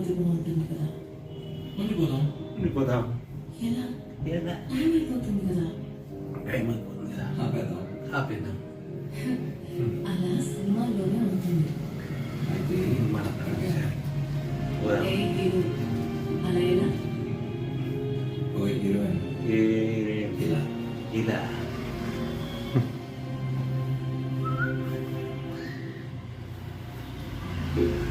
అయితే బాగుంటుంది కదా. ఉండిపోదాం. ఉండిపోదాం. ఎలా? ఎలా? టైం అయిపోతుంది కదా. టైం అయిపోతుంది కదా. ఆపేద్దాం. ఆపేద్దాం. అలా సినిమాల్లోనే ఉంటుంది. అయితే మన అలాగే. ఏ హీరో అలా ఎలా? ఓ హీరోయిన్ ఇలా. ఇలా ఇలా